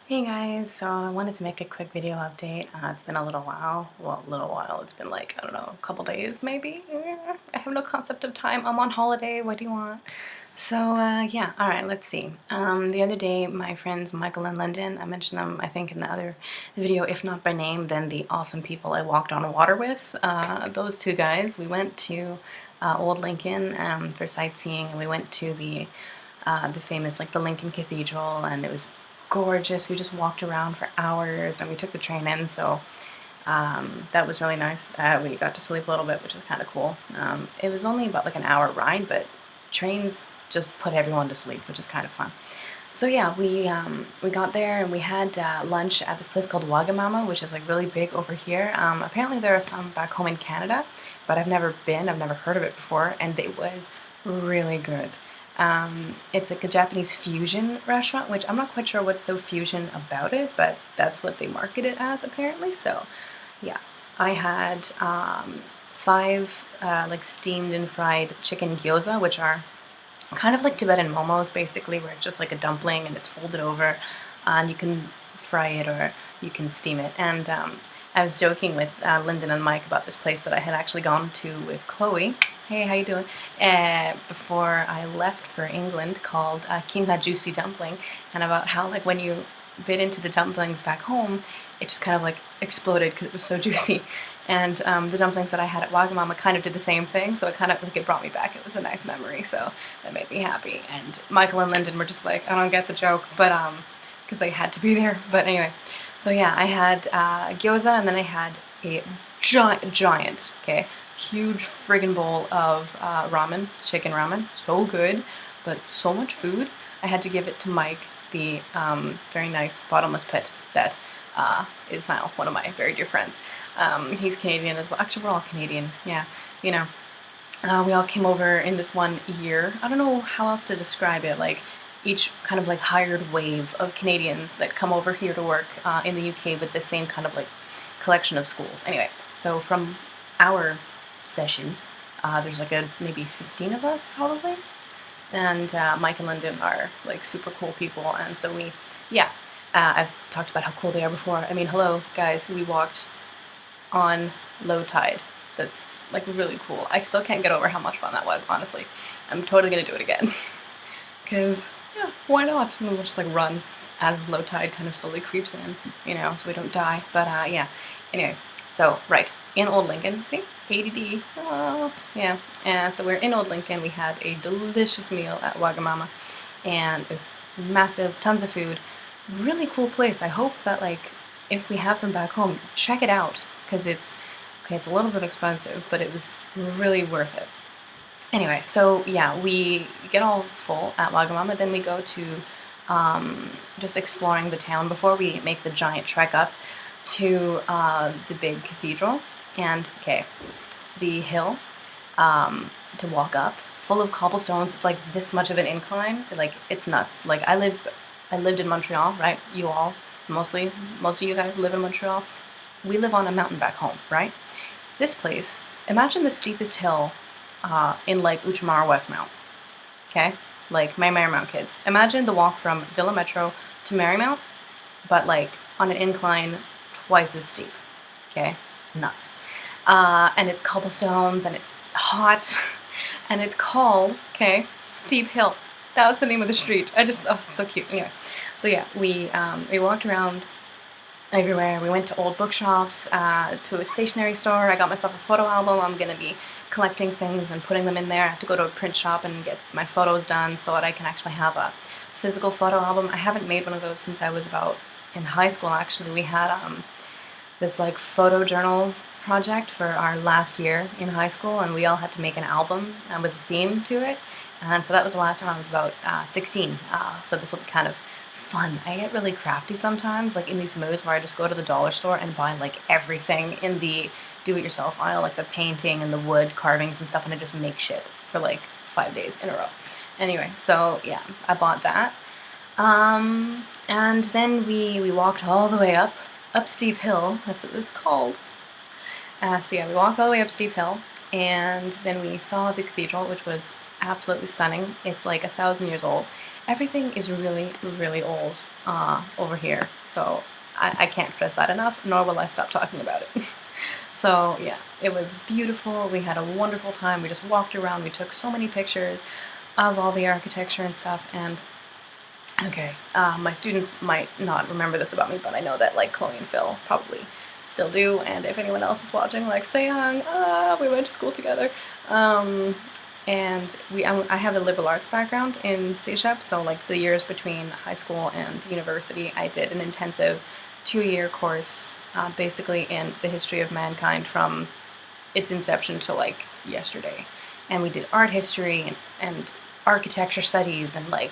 Hey guys, so I wanted to make a quick video update. It's been a little while. Well, a little while. It's been like, I don't know, a couple days maybe? I have no concept of time. I'm on holiday. What do you want? So, yeah, alright, let's see. The other day, my friends Michael and Lyndon, I mentioned them, I think, in the other video, if not by name, then the awesome people I walked on water with. Those two guys, we went to Old Lincoln for sightseeing, and we went to the famous, like, the Lincoln Cathedral, and it was gorgeous. We just walked around for hours and we took the train in, so that was really nice. We got to sleep a little bit, which was kind of cool. It was only about like an hour ride, but trains just put everyone to sleep, which is kind of fun. So yeah, we got there and we had lunch at this place called Wagamama, which is like really big over here. Apparently there are some back home in Canada, but I've never been, I've never heard of it before, and it was really good. It's like a Japanese fusion restaurant, which I'm not quite sure what's so fusion about it, but that's what they market it as apparently. So yeah, I had five like steamed and fried chicken gyoza, which are kind of like Tibetan momos basically, where it's just like a dumpling and it's folded over, and you can fry it or you can steam it. And I was joking with Lyndon and Mike about this place that I had actually gone to with Chloe. Hey, how you doing? Before I left for England, called Kingha Juicy Dumpling, and about how like when you bit into the dumplings back home, it just kind of like exploded because it was so juicy. And the dumplings that I had at Wagamama kind of did the same thing, so it kind of like it brought me back. It was a nice memory, so that made me happy. And Michael and Lyndon were just like, I don't get the joke, but because they had to be there. But anyway, so yeah, I had gyoza, and then I had a giant, okay, huge friggin' bowl of ramen, chicken ramen. So good, but so much food. I had to give it to Mike, the very nice bottomless pit that is now one of my very dear friends. He's Canadian as well. Actually, we're all Canadian. Yeah, you know. We all came over in this one year. I don't know how else to describe it. Like each kind of like hired wave of Canadians that come over here to work in the UK with the same kind of like collection of schools. Anyway, so from our session, there's like a maybe 15 of us probably, and Mike and Lyndon are like super cool people, and so yeah, I've talked about how cool they are before. I mean, hello guys, we walked on low tide. That's like really cool. I still can't get over how much fun that was, honestly. I'm totally gonna do it again. Because, yeah, why not? And we'll just like run as low tide kind of slowly creeps in, you know, so we don't die. But yeah, anyway, so right, in Old Lincoln, see, ADD, oh, yeah. And so we're in Old Lincoln, we had a delicious meal at Wagamama, and there's massive, tons of food, really cool place. I hope that like, if we have them back home, check it out, because it's, okay, it's a little bit expensive, but it was really worth it. Anyway, so yeah, we get all full at Wagamama, then we go to just exploring the town before we make the giant trek up to the big cathedral. And okay, the hill to walk up, full of cobblestones. It's like this much of an incline. Like it's nuts. Like I lived in Montreal, right? You all, most of you guys live in Montreal. We live on a mountain back home, right? This place, imagine the steepest hill in like Outremont Westmount, okay? Like my Marymount kids. Imagine the walk from Villa Metro to Marymount, but like on an incline twice as steep, okay? Nuts. And it's cobblestones and it's hot and it's called, okay, Steep Hill. That was the name of the street. Oh, it's so cute. Anyway, so yeah, we walked around everywhere. We went to old bookshops, to a stationery store. I got myself a photo album. I'm gonna be collecting things and putting them in there. I have to go to a print shop and get my photos done so that I can actually have a physical photo album. I haven't made one of those since I was about in high school, actually. We had this like photo journal project for our last year in high school, and we all had to make an album with a theme to it. And so that was the last time I was about 16. So this will be kind of fun. I get really crafty sometimes, like in these moods where I just go to the dollar store and buy like everything in the do-it-yourself aisle, like the painting and the wood carvings and stuff, and I just make shit for like 5 days in a row. Anyway, so yeah, I bought that. And then we walked all the way up Steep Hill, that's what it's called. So yeah, we walked all the way up Steep Hill, and then we saw the cathedral, which was absolutely stunning. It's like 1,000 years old. Everything is really, really old over here. So I can't stress that enough, nor will I stop talking about it. So yeah, it was beautiful. We had a wonderful time. We just walked around. We took so many pictures of all the architecture and stuff. And okay, my students might not remember this about me, but I know that like Chloe and Phil probably still do. And if anyone else is watching, like Seyang, we went to school together. And I have a liberal arts background in CEGEP, so like the years between high school and university, I did an intensive 2-year course, basically in the history of mankind from its inception to like yesterday. And we did art history and architecture studies and like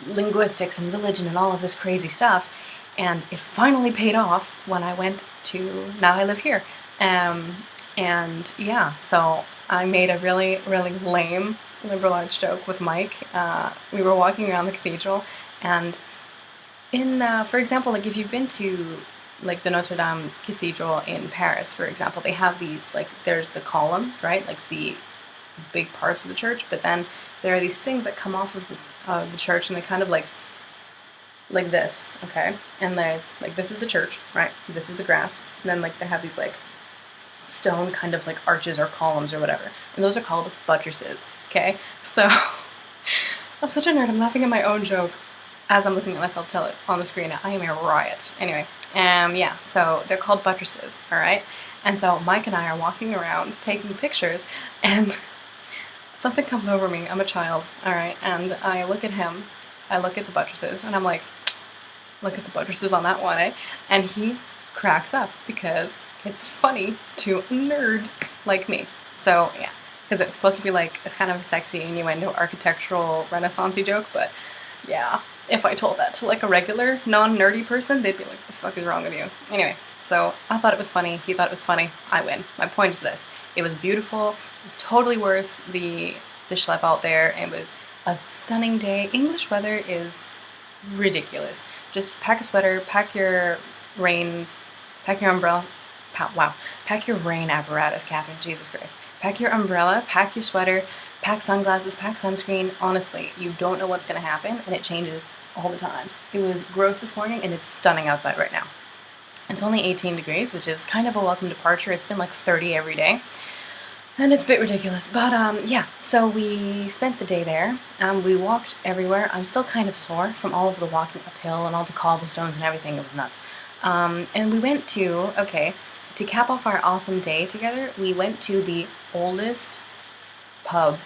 linguistics and religion and all of this crazy stuff. And it finally paid off when I went to, now I live here. And yeah, so I made a really, really lame liberal arts joke with Mike. We were walking around the cathedral, and for example, like if you've been to like the Notre Dame Cathedral in Paris, for example, they have these, like there's the column, right, like the big parts of the church, but then there are these things that come off of the church, and they kind of like this, okay, and they like, this is the church, right, this is the grass, and then like they have these like stone kind of like arches or columns or whatever, and those are called buttresses, okay? So I'm such a nerd, I'm laughing at my own joke as I'm looking at myself tell it on the screen. I am a riot. Anyway, yeah, so they're called buttresses, alright? And so Mike and I are walking around taking pictures, and something comes over me. I'm a child, alright? And I look at him, I look at the buttresses, and I'm like, look at the buttresses on that one, eh? And he cracks up because it's funny to a nerd like me. So yeah, because it's supposed to be like a kind of a sexy innuendo architectural renaissance-y joke, but yeah, if I told that to like a regular non-nerdy person, they'd be like, the fuck is wrong with you? Anyway, so I thought it was funny, he thought it was funny, I win. My point is this: it was beautiful, it was totally worth the schlep out there. It was a stunning day. English weather is ridiculous. Just pack a sweater, pack your umbrella. Pack your rain apparatus, Catherine, Jesus Christ. Pack your umbrella, pack your sweater, pack sunglasses, pack sunscreen. Honestly, you don't know what's going to happen, and it changes all the time. It was gross this morning, and it's stunning outside right now. It's only 18 degrees, which is kind of a welcome departure. It's been like 30 every day, and it's a bit ridiculous. But yeah, so we spent the day there. We walked everywhere. I'm still kind of sore from all of the walking uphill and all the cobblestones and everything. It was nuts. And we went to cap off our awesome day together, we went to the oldest pub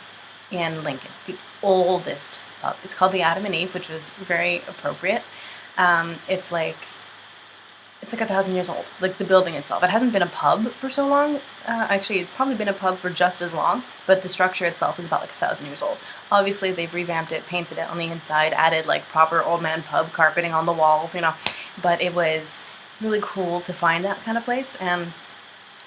in Lincoln. The oldest pub. It's called the Adam and Eve, which was very appropriate. It's like 1,000 years old, like the building itself. It hasn't been a pub for so long. Actually, it's probably been a pub for just as long, but the structure itself is about like 1,000 years old. Obviously, they've revamped it, painted it on the inside, added like proper old man pub carpeting on the walls, you know. But it was really cool to find that kind of place, and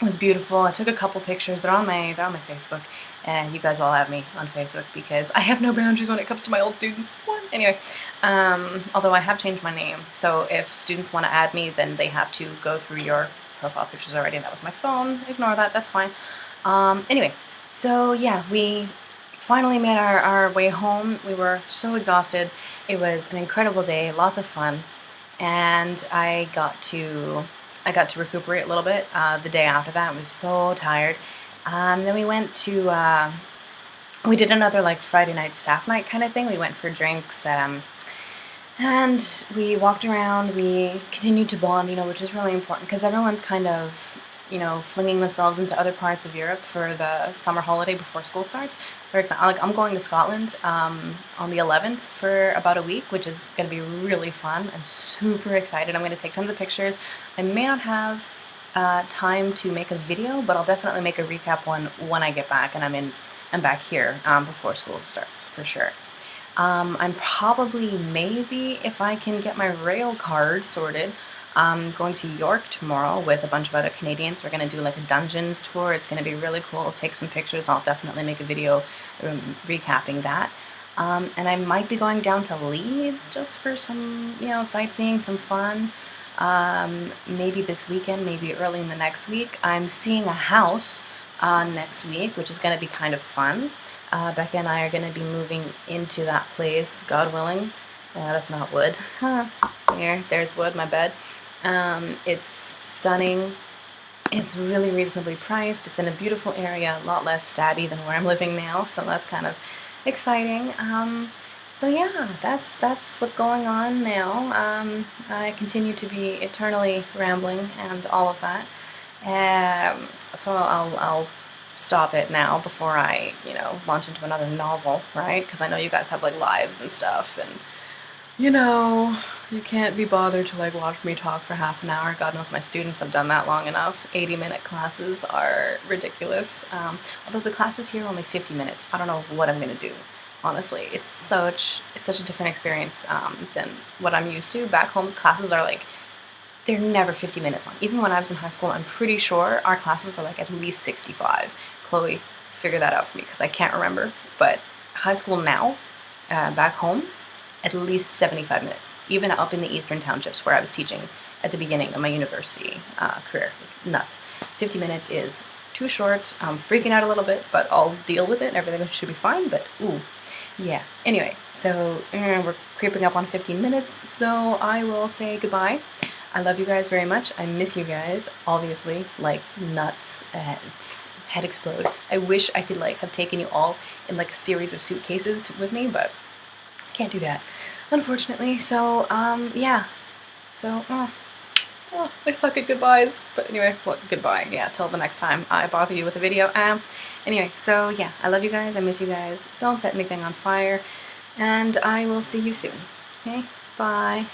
it was beautiful. I took a couple pictures. They're on my Facebook, and you guys all have me on Facebook because I have no boundaries when it comes to my old students. What? Anyway, although I have changed my name, so if students want to add me, then they have to go through your profile pictures already. That was my phone. Ignore that. That's fine. Anyway, so yeah, we finally made our way home. We were so exhausted. It was an incredible day, lots of fun. And I got to recuperate a little bit the day after that. I was so tired. Then we went to, we did another like Friday night staff night kind of thing. We went for drinks, and we walked around. We continued to bond, you know, which is really important because everyone's kind of, you know, flinging themselves into other parts of Europe for the summer holiday before school starts. For example, like I'm going to Scotland on the 11th for about a week, which is going to be really fun. I'm super excited. I'm going to take tons of pictures. I may not have time to make a video, but I'll definitely make a recap one when I get back and I'm back here before school starts for sure. I'm probably, maybe if I can get my rail card sorted, I'm going to York tomorrow with a bunch of other Canadians. We're going to do like a dungeons tour. It's going to be really cool. I'll take some pictures. I'll definitely make a video recapping that. And I might be going down to Leeds just for some, you know, sightseeing, some fun. Maybe this weekend, maybe early in the next week. I'm seeing a house next week, which is going to be kind of fun. Becca and I are going to be moving into that place, God willing. That's not wood. Huh. There's wood, my bed. It's stunning. It's really reasonably priced. It's in a beautiful area, a lot less stabby than where I'm living now, so that's kind of exciting. So yeah, that's what's going on now. I continue to be eternally rambling and all of that. So I'll stop it now before I, launch into another novel, right? Because I know you guys have like lives and stuff, and you can't be bothered to like watch me talk for half an hour. God knows my students have done that long enough. 80-minute classes are ridiculous. Although the classes here are only 50 minutes. I don't know what I'm gonna do. Honestly, it's such a different experience than what I'm used to. Back home, classes are like, they're never 50 minutes long. Even when I was in high school, I'm pretty sure our classes were like at least 65. Chloe, figure that out for me because I can't remember. But high school now, back home, at least 75 minutes, even up in the eastern townships where I was teaching at the beginning of my university career. Nuts. 50 minutes is too short. I'm freaking out a little bit, but I'll deal with it and everything should be fine, but ooh, yeah. Anyway, so we're creeping up on 15 minutes, so I will say goodbye. I love you guys very much. I miss you guys, obviously, like nuts. Head explode. I wish I could like have taken you all in like a series of suitcases with me, but can't do that, unfortunately. So, yeah. So, I suck at goodbyes. But anyway, well, goodbye. Yeah, till the next time I bother you with a video. Anyway, so yeah, I love you guys. I miss you guys. Don't set anything on fire. And I will see you soon. Okay? Bye.